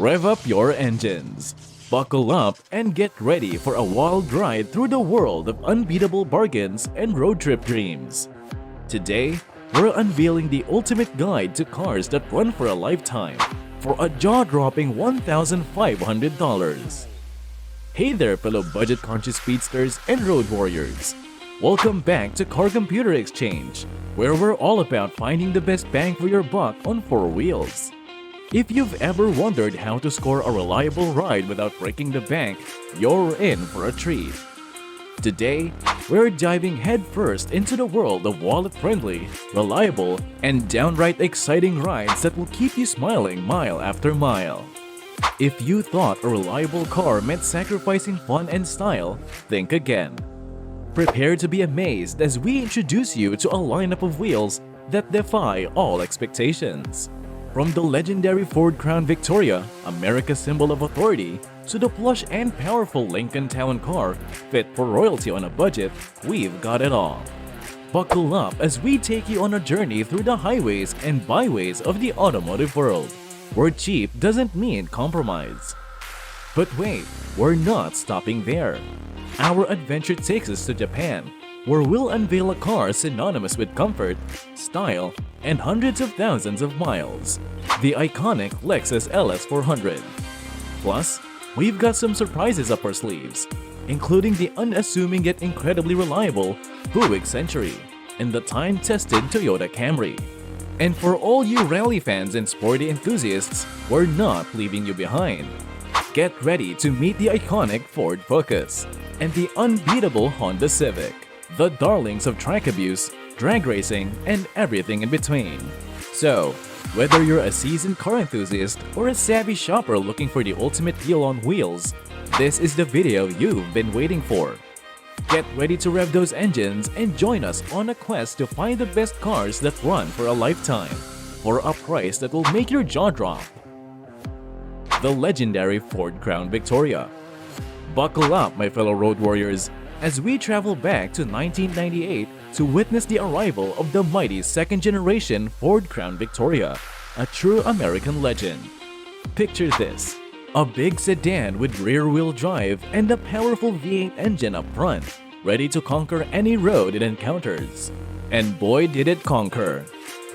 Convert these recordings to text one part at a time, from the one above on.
Rev up your engines, buckle up, and get ready for a wild ride through the world of unbeatable bargains and road trip dreams. Today, we're unveiling the ultimate guide to cars that run for a lifetime for a jaw-dropping $1,500. Hey there, fellow budget-conscious speedsters and road warriors. Welcome back to Car Computer Exchange, where we're all about finding the best bang for your buck on four wheels. If you've ever wondered how to score a reliable ride without breaking the bank, you're in for a treat. Today, we're diving headfirst into the world of wallet-friendly, reliable, and downright exciting rides that will keep you smiling mile after mile. If you thought a reliable car meant sacrificing fun and style, think again. Prepare to be amazed as we introduce you to a lineup of wheels that defy all expectations. From the legendary Ford Crown Victoria, America's symbol of authority, to the plush and powerful Lincoln Town Car, fit for royalty on a budget, we've got it all. Buckle up as we take you on a journey through the highways and byways of the automotive world, where cheap doesn't mean compromise. But wait, we're not stopping there. Our adventure takes us to Japan, where we'll unveil a car synonymous with comfort, style, and hundreds of thousands of miles, the iconic Lexus LS400. Plus, we've got some surprises up our sleeves, including the unassuming yet incredibly reliable Buick Century and the time-tested Toyota Camry. And for all you rally fans and sporty enthusiasts, we're not leaving you behind. Get ready to meet the iconic Ford Focus and the unbeatable Honda Civic, the darlings of track abuse, drag racing, and everything in between. So, whether you're a seasoned car enthusiast or a savvy shopper looking for the ultimate deal on wheels, this is the video you've been waiting for. Get ready to rev those engines and join us on a quest to find the best cars that run for a lifetime, for a price that will make your jaw drop. The legendary Ford Crown Victoria. Buckle up, my fellow road warriors, as we travel back to 1998 to witness the arrival of the mighty second-generation Ford Crown Victoria, a true American legend. Picture this, a big sedan with rear-wheel drive and a powerful V8 engine up front, ready to conquer any road it encounters. And boy did it conquer!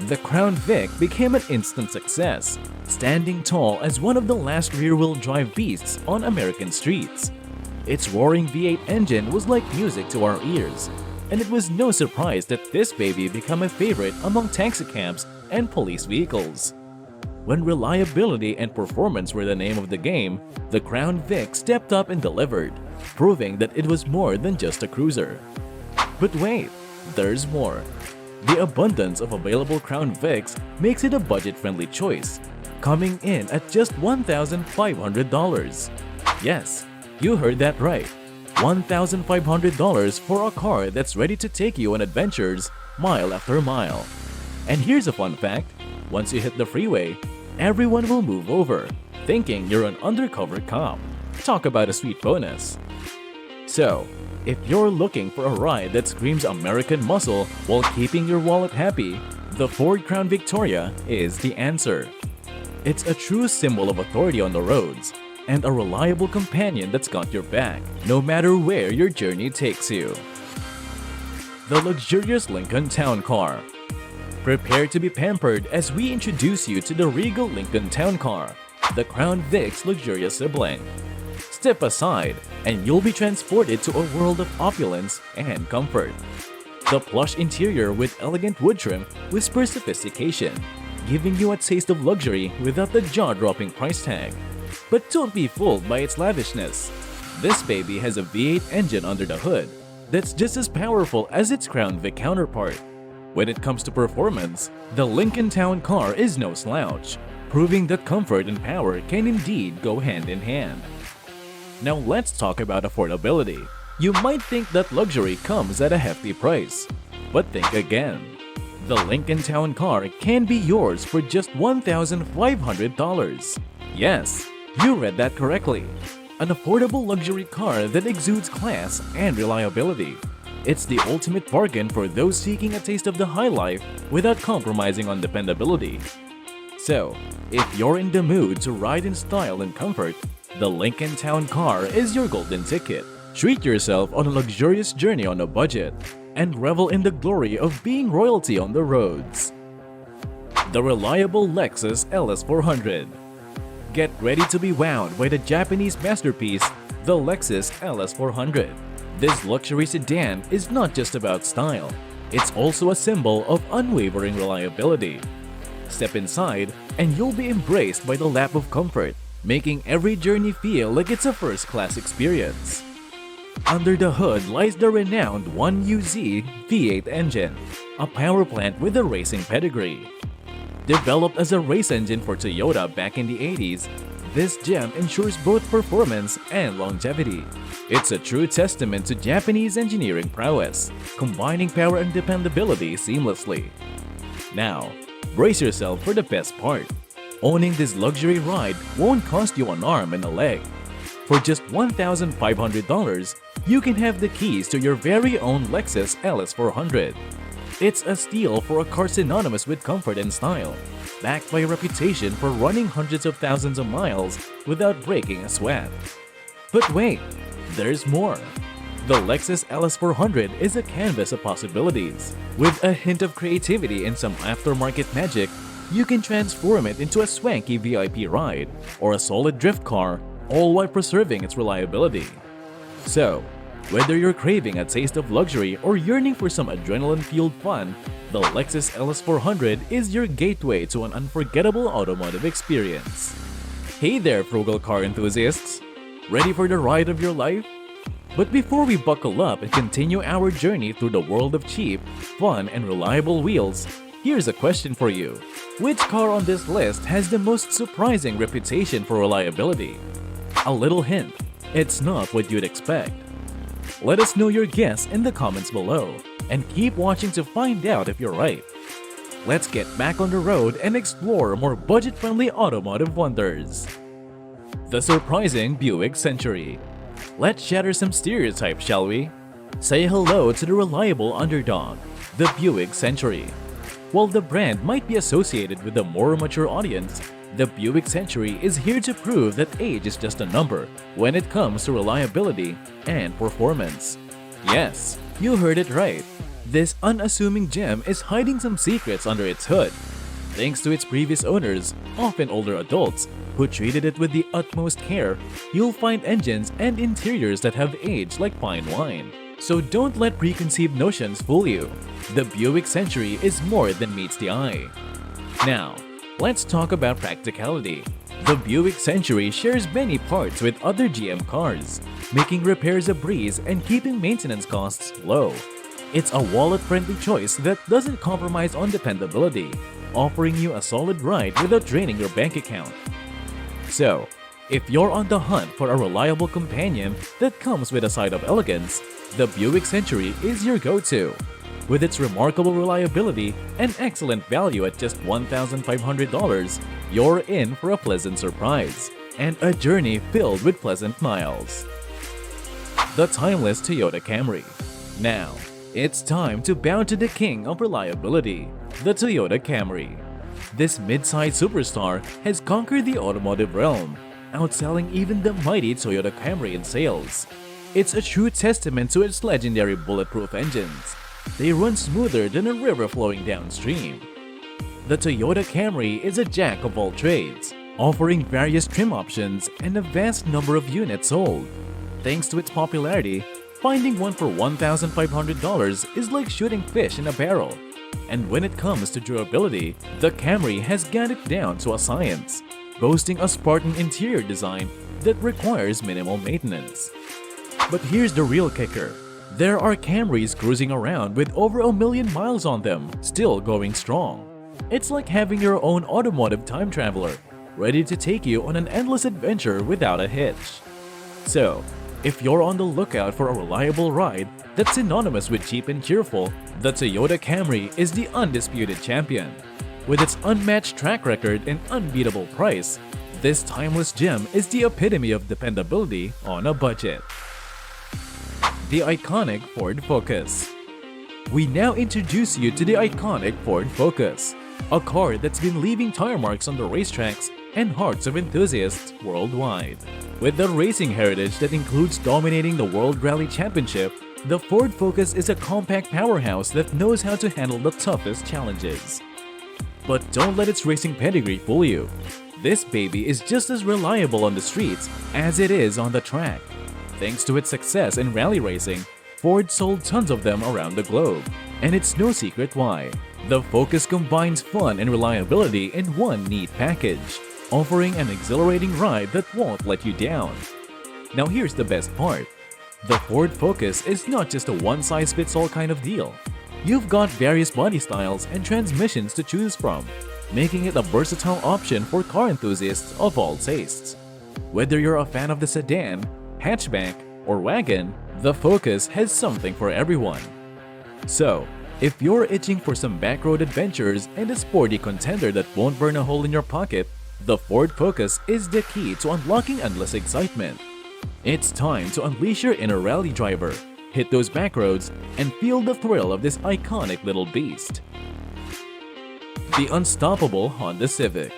The Crown Vic became an instant success, standing tall as one of the last rear-wheel drive beasts on American streets. Its roaring V8 engine was like music to our ears, and it was no surprise that this baby became a favorite among taxicabs and police vehicles. When reliability and performance were the name of the game, the Crown Vic stepped up and delivered, proving that it was more than just a cruiser. But wait, there's more. The abundance of available Crown Vics makes it a budget-friendly choice, coming in at just $1,500. Yes, you heard that right. $1,500 for a car that's ready to take you on adventures mile after mile. And here's a fun fact, once you hit the freeway, everyone will move over, thinking you're an undercover cop. Talk about a sweet bonus. So, if you're looking for a ride that screams American muscle while keeping your wallet happy, the Ford Crown Victoria is the answer. It's a true symbol of authority on the roads, and a reliable companion that's got your back, no matter where your journey takes you. The luxurious Lincoln Town Car. Prepare to be pampered as we introduce you to the regal Lincoln Town Car, the Crown Vic's luxurious sibling. Step aside, and you'll be transported to a world of opulence and comfort. The plush interior with elegant wood trim whispers sophistication, giving you a taste of luxury without the jaw-dropping price tag. But don't be fooled by its lavishness. This baby has a V8 engine under the hood that's just as powerful as its Crown Vic counterpart. When it comes to performance, the Lincoln Town Car is no slouch, proving that comfort and power can indeed go hand in hand. Now let's talk about affordability. You might think that luxury comes at a hefty price, but think again. The Lincoln Town Car can be yours for just $1,500. Yes, you read that correctly. An affordable luxury car that exudes class and reliability. It's the ultimate bargain for those seeking a taste of the high life without compromising on dependability. So, if you're in the mood to ride in style and comfort, the Lincoln Town car is your golden ticket. Treat yourself on a luxurious journey on a budget and revel in the glory of being royalty on the roads. The reliable Lexus LS400. Get ready to be wowed by the Japanese masterpiece, the Lexus LS400. This luxury sedan is not just about style, it's also a symbol of unwavering reliability. Step inside and you'll be embraced by the lap of comfort, making every journey feel like it's a first-class experience. Under the hood lies the renowned 1UZ V8 engine, a power plant with a racing pedigree. Developed as a race engine for Toyota back in the 80s, this gem ensures both performance and longevity. It's a true testament to Japanese engineering prowess, combining power and dependability seamlessly. Now, brace yourself for the best part. Owning this luxury ride won't cost you an arm and a leg. For just $1,500, you can have the keys to your very own Lexus LS400. It's a steal for a car synonymous with comfort and style, backed by a reputation for running hundreds of thousands of miles without breaking a sweat. But wait, there's more. The Lexus LS400 is a canvas of possibilities. With a hint of creativity and some aftermarket magic, you can transform it into a swanky VIP ride or a solid drift car, all while preserving its reliability. So, whether you're craving a taste of luxury or yearning for some adrenaline-fueled fun, the Lexus LS400 is your gateway to an unforgettable automotive experience. Hey there, frugal car enthusiasts! Ready for the ride of your life? But before we buckle up and continue our journey through the world of cheap, fun, and reliable wheels, here's a question for you. Which car on this list has the most surprising reputation for reliability? A little hint, it's not what you'd expect. Let us know your guess in the comments below, and keep watching to find out if you're right. Let's get back on the road and explore more budget-friendly automotive wonders. The surprising Buick Century. Let's shatter some stereotypes, shall we? Say hello to the reliable underdog, the Buick Century. While the brand might be associated with a more mature audience, the Buick Century is here to prove that age is just a number when it comes to reliability and performance. Yes, you heard it right. This unassuming gem is hiding some secrets under its hood. Thanks to its previous owners, often older adults, who treated it with the utmost care, you'll find engines and interiors that have aged like fine wine. So don't let preconceived notions fool you. The Buick Century is more than meets the eye. Now, let's talk about practicality. The Buick Century shares many parts with other GM cars, making repairs a breeze and keeping maintenance costs low. It's a wallet-friendly choice that doesn't compromise on dependability, offering you a solid ride without draining your bank account. So, if you're on the hunt for a reliable companion that comes with a side of elegance, the Buick Century is your go-to. With its remarkable reliability and excellent value at just $1,500, you're in for a pleasant surprise and a journey filled with pleasant miles. The timeless Toyota Camry. Now, it's time to bow to the king of reliability, the Toyota Camry. This mid-size superstar has conquered the automotive realm, outselling even the mighty Toyota Camry in sales. It's a true testament to its legendary bulletproof engines. They run smoother than a river flowing downstream. The Toyota Camry is a jack of all trades, offering various trim options and a vast number of units sold. Thanks to its popularity, finding one for $1,500 is like shooting fish in a barrel. And when it comes to durability, the Camry has got it down to a science, boasting a Spartan interior design that requires minimal maintenance. But here's the real kicker. There are Camrys cruising around with over 1 million miles on them, still going strong. It's like having your own automotive time traveler, ready to take you on an endless adventure without a hitch. So, if you're on the lookout for a reliable ride that's synonymous with cheap and cheerful, the Toyota Camry is the undisputed champion. With its unmatched track record and unbeatable price, this timeless gem is the epitome of dependability on a budget. The iconic Ford Focus. We now introduce you to the iconic Ford Focus. a car that's been leaving tire marks on the racetracks and hearts of enthusiasts worldwide. With the racing heritage that includes dominating the World Rally Championship, the Ford Focus is a compact powerhouse that knows how to handle the toughest challenges. But don't let its racing pedigree fool you. This baby is just as reliable on the streets as it is on the track. Thanks to its success in rally racing, Ford sold tons of them around the globe. And it's no secret why. The Focus combines fun and reliability in one neat package, offering an exhilarating ride that won't let you down. Now here's the best part. The Ford Focus is not just a one-size-fits-all kind of deal. You've got various body styles and transmissions to choose from, making it a versatile option for car enthusiasts of all tastes. Whether you're a fan of the sedan, hatchback, or wagon, the Focus has something for everyone. So, if you're itching for some backroad adventures and a sporty contender that won't burn a hole in your pocket, the Ford Focus is the key to unlocking endless excitement. It's time to unleash your inner rally driver, hit those backroads, and feel the thrill of this iconic little beast. The unstoppable Honda Civic.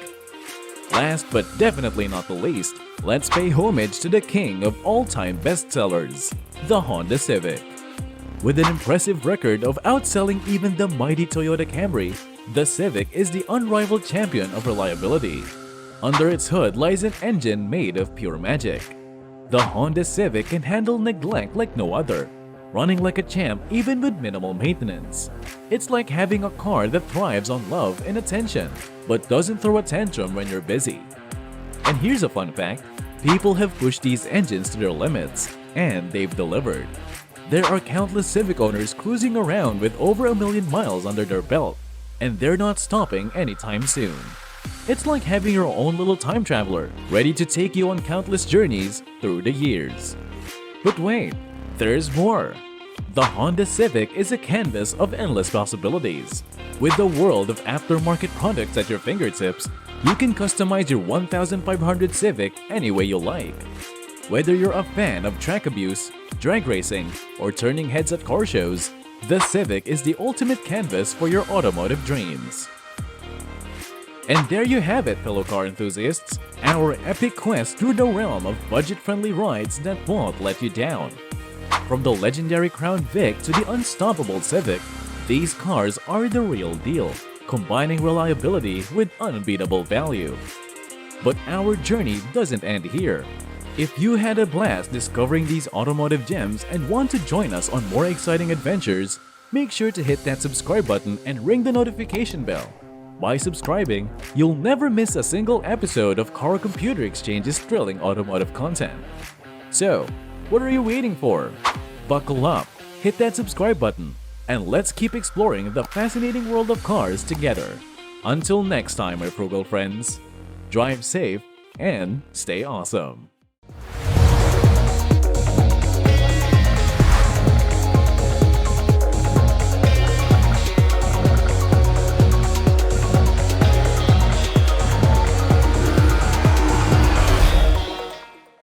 Last but definitely not the least, let's pay homage to the king of all-time bestsellers, the Honda Civic. With an impressive record of outselling even the mighty Toyota Camry, the Civic is the unrivaled champion of reliability. Under its hood lies an engine made of pure magic. The Honda Civic can handle neglect like no other, running like a champ even with minimal maintenance. It's like having a car that thrives on love and attention, but doesn't throw a tantrum when you're busy. And here's a fun fact, people have pushed these engines to their limits, and they've delivered. There are countless Civic owners cruising around with over 1 million miles under their belt, and they're not stopping anytime soon. It's like having your own little time traveler, ready to take you on countless journeys through the years. But wait, there's more! The Honda Civic is a canvas of endless possibilities. With the world of aftermarket products at your fingertips, you can customize your 1500 Civic any way you like. Whether you're a fan of track abuse, drag racing, or turning heads at car shows, the Civic is the ultimate canvas for your automotive dreams. And there you have it, fellow car enthusiasts, our epic quest through the realm of budget-friendly rides that won't let you down. From the legendary Crown Vic to the unstoppable Civic, these cars are the real deal, combining reliability with unbeatable value. But our journey doesn't end here. If you had a blast discovering these automotive gems and want to join us on more exciting adventures, make sure to hit that subscribe button and ring the notification bell. By subscribing, you'll never miss a single episode of Car Computer Exchange's thrilling automotive content. So, what are you waiting for? Buckle up, hit that subscribe button, and let's keep exploring the fascinating world of cars together. Until next time, my frugal friends, drive safe and stay awesome.